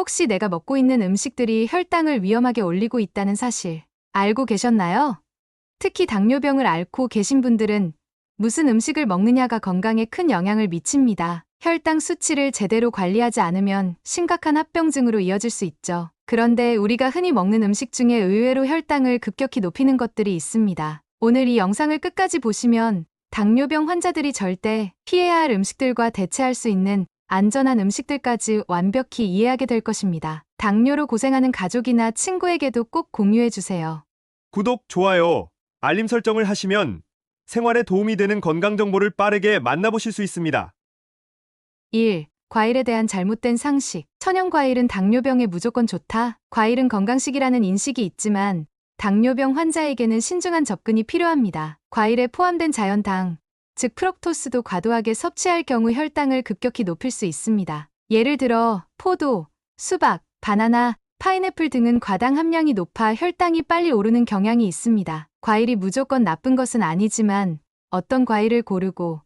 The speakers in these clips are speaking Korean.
혹시 내가 먹고 있는 음식들이 혈당을 위험하게 올리고 있다는 사실 알고 계셨나요? 특히 당뇨병을 앓고 계신 분들은 무슨 음식을 먹느냐가 건강에 큰 영향을 미칩니다. 혈당 수치를 제대로 관리하지 않으면 심각한 합병증으로 이어질 수 있죠. 그런데 우리가 흔히 먹는 음식 중에 의외로 혈당을 급격히 높이는 것들이 있습니다. 오늘 이 영상을 끝까지 보시면 당뇨병 환자들이 절대 피해야 할 음식들과 대체할 수 있는 안전한 음식들까지 완벽히 이해하게 될 것입니다. 당뇨로 고생하는 가족이나 친구에게도 꼭 공유해주세요. 구독, 좋아요, 알림 설정을 하시면 생활에 도움이 되는 건강 정보를 빠르게 만나보실 수 있습니다. 1. 과일에 대한 잘못된 상식. 천연 과일은 당뇨병에 무조건 좋다. 과일은 건강식이라는 인식이 있지만 당뇨병 환자에게는 신중한 접근이 필요합니다. 과일에 포함된 자연당, 즉 프럭토스도 과도하게 섭취할 경우 혈당을 급격히 높일 수 있습니다. 예를 들어 포도, 수박, 바나나, 파인애플 등은 과당 함량이 높아 혈당이 빨리 오르는 경향이 있습니다. 과일이 무조건 나쁜 것은 아니지만 어떤 과일을 고르고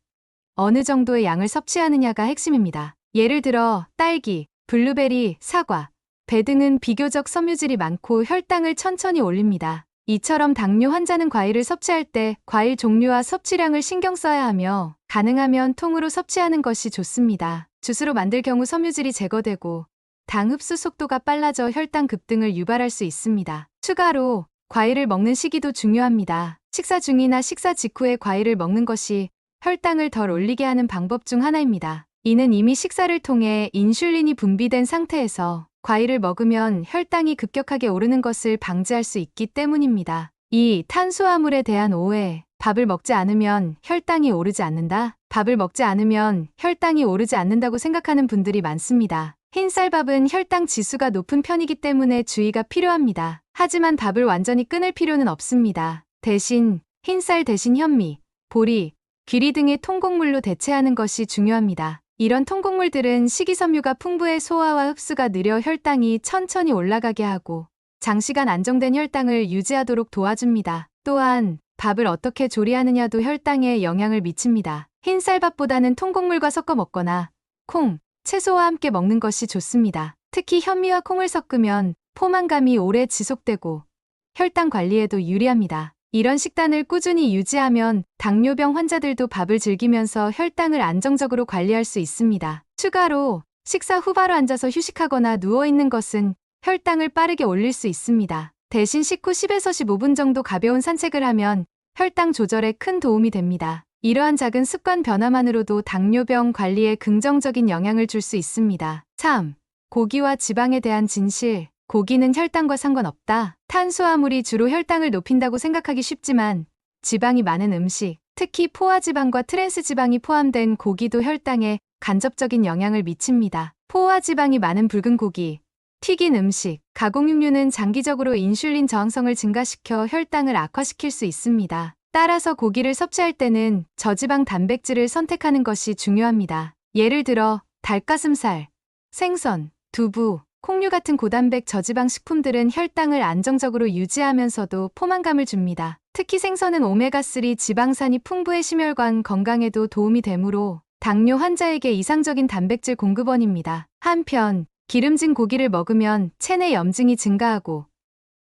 어느 정도의 양을 섭취하느냐가 핵심입니다. 예를 들어 딸기, 블루베리, 사과, 배 등은 비교적 섬유질이 많고 혈당을 천천히 올립니다. 이처럼 당뇨 환자는 과일을 섭취할 때 과일 종류와 섭취량을 신경 써야 하며 가능하면 통으로 섭취하는 것이 좋습니다. 주스로 만들 경우 섬유질이 제거되고 당 흡수 속도가 빨라져 혈당 급등을 유발할 수 있습니다. 추가로 과일을 먹는 시기도 중요합니다. 식사 중이나 식사 직후에 과일을 먹는 것이 혈당을 덜 올리게 하는 방법 중 하나입니다. 이는 이미 식사를 통해 인슐린이 분비된 상태에서 과일을 먹으면 혈당이 급격하게 오르는 것을 방지할 수 있기 때문입니다. 2. 탄수화물에 대한 오해. 밥을 먹지 않으면 혈당이 오르지 않는다? 밥을 먹지 않으면 혈당이 오르지 않는다고 생각하는 분들이 많습니다. 흰쌀밥은 혈당 지수가 높은 편이기 때문에 주의가 필요합니다. 하지만 밥을 완전히 끊을 필요는 없습니다. 대신 흰쌀 대신 현미, 보리, 귀리 등의 통곡물로 대체하는 것이 중요합니다. 이런 통곡물들은 식이섬유가 풍부해 소화와 흡수가 느려 혈당이 천천히 올라가게 하고 장시간 안정된 혈당을 유지하도록 도와줍니다. 또한 밥을 어떻게 조리하느냐도 혈당에 영향을 미칩니다. 흰쌀밥보다는 통곡물과 섞어 먹거나 콩, 채소와 함께 먹는 것이 좋습니다. 특히 현미와 콩을 섞으면 포만감이 오래 지속되고 혈당 관리에도 유리합니다. 이런 식단을 꾸준히 유지하면 당뇨병 환자들도 밥을 즐기면서 혈당을 안정적으로 관리할 수 있습니다. 추가로 식사 후 바로 앉아서 휴식하거나 누워있는 것은 혈당을 빠르게 올릴 수 있습니다. 대신 식후 10에서 15분 정도 가벼운 산책을 하면 혈당 조절에 큰 도움이 됩니다. 이러한 작은 습관 변화만으로도 당뇨병 관리에 긍정적인 영향을 줄 수 있습니다. 3. 고기와 지방에 대한 진실. 고기는 혈당과 상관없다. 탄수화물이 주로 혈당을 높인다고 생각하기 쉽지만 지방이 많은 음식, 특히 포화지방과 트랜스지방이 포함된 고기도 혈당에 간접적인 영향을 미칩니다. 포화지방이 많은 붉은 고기, 튀긴 음식, 가공육류는 장기적으로 인슐린 저항성을 증가시켜 혈당을 악화시킬 수 있습니다. 따라서 고기를 섭취할 때는 저지방 단백질을 선택하는 것이 중요합니다. 예를 들어 닭가슴살, 생선, 두부, 콩류 같은 고단백 저지방 식품들은 혈당을 안정적으로 유지하면서도 포만감을 줍니다. 특히 생선은 오메가3 지방산이 풍부해 심혈관 건강에도 도움이 되므로 당뇨 환자에게 이상적인 단백질 공급원입니다. 한편 기름진 고기를 먹으면 체내 염증이 증가하고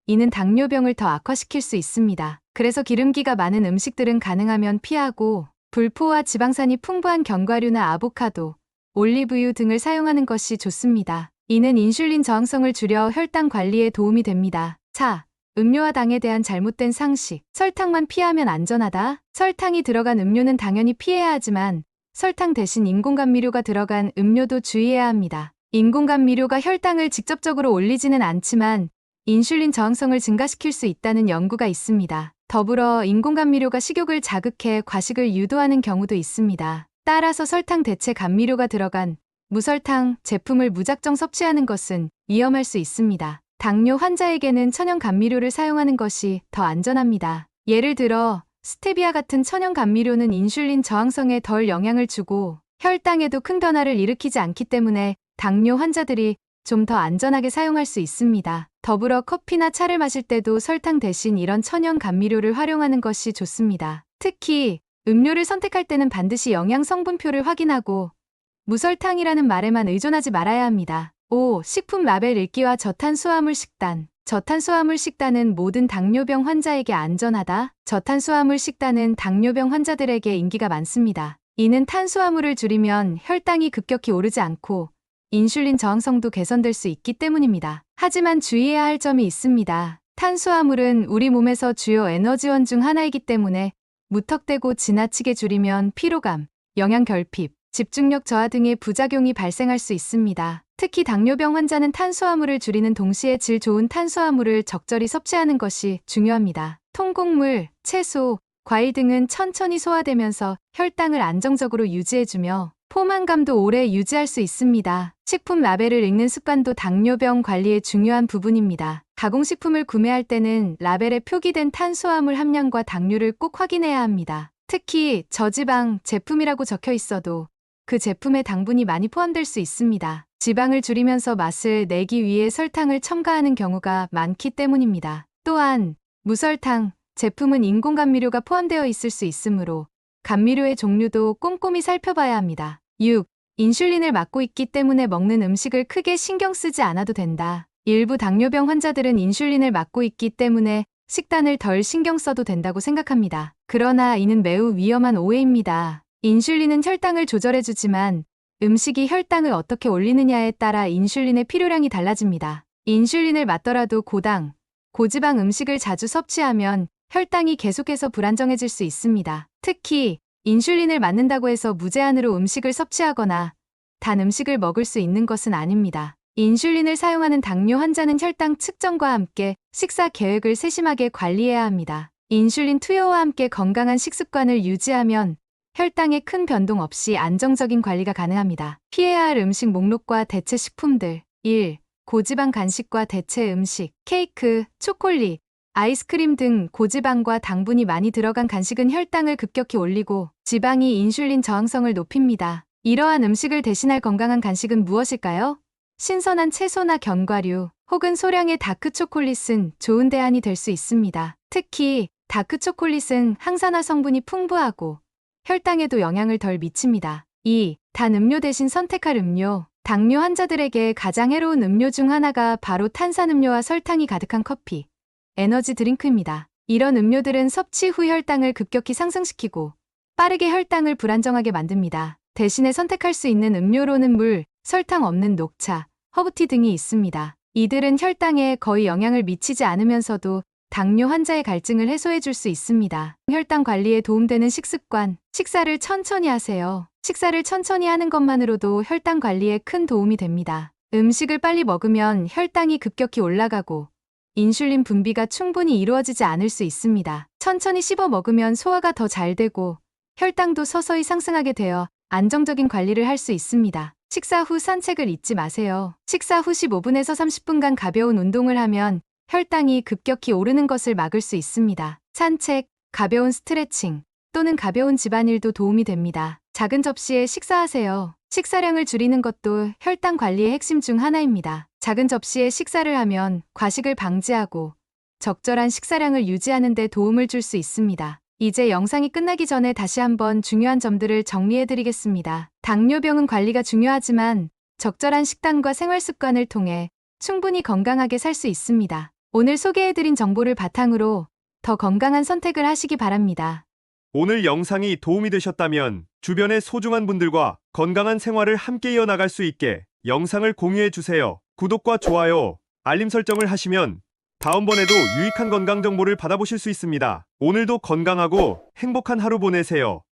이는 당뇨병을 더 악화시킬 수 있습니다. 그래서 기름기가 많은 음식들은 가능하면 피하고 불포화 지방산이 풍부한 견과류나 아보카도, 올리브유 등을 사용하는 것이 좋습니다. 이는 인슐린 저항성을 줄여 혈당 관리에 도움이 됩니다. 4. 음료와 당에 대한 잘못된 상식. 설탕만 피하면 안전하다? 설탕이 들어간 음료는 당연히 피해야 하지만 설탕 대신 인공감미료가 들어간 음료도 주의해야 합니다. 인공감미료가 혈당을 직접적으로 올리지는 않지만 인슐린 저항성을 증가시킬 수 있다는 연구가 있습니다. 더불어 인공감미료가 식욕을 자극해 과식을 유도하는 경우도 있습니다. 따라서 설탕 대체 감미료가 들어간 무설탕 제품을 무작정 섭취하는 것은 위험할 수 있습니다. 당뇨 환자에게는 천연 감미료를 사용하는 것이 더 안전합니다. 예를 들어 스테비아 같은 천연 감미료는 인슐린 저항성에 덜 영향을 주고 혈당에도 큰 변화를 일으키지 않기 때문에 당뇨 환자들이 좀 더 안전하게 사용할 수 있습니다. 더불어 커피나 차를 마실 때도 설탕 대신 이런 천연 감미료를 활용하는 것이 좋습니다. 특히 음료를 선택할 때는 반드시 영양 성분표를 확인하고 무설탕이라는 말에만 의존하지 말아야 합니다. 5. 식품 라벨 읽기와 저탄수화물 식단. 저탄수화물 식단은 모든 당뇨병 환자에게 안전하다. 저탄수화물 식단은 당뇨병 환자들에게 인기가 많습니다. 이는 탄수화물을 줄이면 혈당이 급격히 오르지 않고 인슐린 저항성도 개선될 수 있기 때문입니다. 하지만 주의해야 할 점이 있습니다. 탄수화물은 우리 몸에서 주요 에너지원 중 하나이기 때문에 무턱대고 지나치게 줄이면 피로감, 영양 결핍, 집중력 저하 등의 부작용이 발생할 수 있습니다. 특히 당뇨병 환자는 탄수화물을 줄이는 동시에 질 좋은 탄수화물을 적절히 섭취하는 것이 중요합니다. 통곡물, 채소, 과일 등은 천천히 소화되면서 혈당을 안정적으로 유지해주며 포만감도 오래 유지할 수 있습니다. 식품 라벨을 읽는 습관도 당뇨병 관리의 중요한 부분입니다. 가공식품을 구매할 때는 라벨에 표기된 탄수화물 함량과 당류를 꼭 확인해야 합니다. 특히 저지방 제품이라고 적혀 있어도 그 제품에 당분이 많이 포함될 수 있습니다. 지방을 줄이면서 맛을 내기 위해 설탕을 첨가하는 경우가 많기 때문입니다. 또한 무설탕 제품은 인공 감미료가 포함되어 있을 수 있으므로 감미료의 종류도 꼼꼼히 살펴봐야 합니다. 6. 인슐린을 맞고 있기 때문에 먹는 음식을 크게 신경 쓰지 않아도 된다. 일부 당뇨병 환자들은 인슐린을 맞고 있기 때문에 식단을 덜 신경 써도 된다고 생각합니다. 그러나 이는 매우 위험한 오해입니다. 인슐린은 혈당을 조절해주지만 음식이 혈당을 어떻게 올리느냐에 따라 인슐린의 필요량이 달라집니다. 인슐린을 맞더라도 고당, 고지방 음식을 자주 섭취하면 혈당이 계속해서 불안정해질 수 있습니다. 특히 인슐린을 맞는다고 해서 무제한으로 음식을 섭취하거나 단 음식을 먹을 수 있는 것은 아닙니다. 인슐린을 사용하는 당뇨 환자는 혈당 측정과 함께 식사 계획을 세심하게 관리해야 합니다. 인슐린 투여와 함께 건강한 식습관을 유지하면 혈당에 큰 변동 없이 안정적인 관리가 가능합니다. 피해야 할 음식 목록과 대체 식품들. 1. 고지방 간식과 대체 음식. 케이크, 초콜릿, 아이스크림 등 고지방과 당분이 많이 들어간 간식은 혈당을 급격히 올리고 지방이 인슐린 저항성을 높입니다. 이러한 음식을 대신할 건강한 간식은 무엇일까요? 신선한 채소나 견과류 혹은 소량의 다크 초콜릿은 좋은 대안이 될 수 있습니다. 특히 다크 초콜릿은 항산화 성분이 풍부하고 혈당에도 영향을 덜 미칩니다. 2. 단 음료 대신 선택할 음료. 당뇨 환자들에게 가장 해로운 음료 중 하나가 바로 탄산음료와 설탕이 가득한 커피, 에너지 드링크입니다. 이런 음료들은 섭취 후 혈당을 급격히 상승시키고 빠르게 혈당을 불안정하게 만듭니다. 대신에 선택할 수 있는 음료로는 물, 설탕 없는 녹차, 허브티 등이 있습니다. 이들은 혈당에 거의 영향을 미치지 않으면서도 당뇨 환자의 갈증을 해소해 줄 수 있습니다. 혈당 관리에 도움되는 식습관. 식사를 천천히 하세요. 식사를 천천히 하는 것만으로도 혈당 관리에 큰 도움이 됩니다. 음식을 빨리 먹으면 혈당이 급격히 올라가고 인슐린 분비가 충분히 이루어지지 않을 수 있습니다. 천천히 씹어 먹으면 소화가 더 잘 되고 혈당도 서서히 상승하게 되어 안정적인 관리를 할 수 있습니다. 식사 후 산책을 잊지 마세요. 식사 후 15분에서 30분간 가벼운 운동을 하면 혈당이 급격히 오르는 것을 막을 수 있습니다. 산책, 가벼운 스트레칭 또는 가벼운 집안일도 도움이 됩니다. 작은 접시에 식사하세요. 식사량을 줄이는 것도 혈당 관리의 핵심 중 하나입니다. 작은 접시에 식사를 하면 과식을 방지하고 적절한 식사량을 유지하는 데 도움을 줄 수 있습니다. 이제 영상이 끝나기 전에 다시 한번 중요한 점들을 정리해드리겠습니다. 당뇨병은 관리가 중요하지만 적절한 식단과 생활 습관을 통해 충분히 건강하게 살 수 있습니다. 오늘 소개해드린 정보를 바탕으로 더 건강한 선택을 하시기 바랍니다. 오늘 영상이 도움이 되셨다면 주변의 소중한 분들과 건강한 생활을 함께 이어나갈 수 있게 영상을 공유해 주세요. 구독과 좋아요, 알림 설정을 하시면 다음번에도 유익한 건강 정보를 받아보실 수 있습니다. 오늘도 건강하고 행복한 하루 보내세요.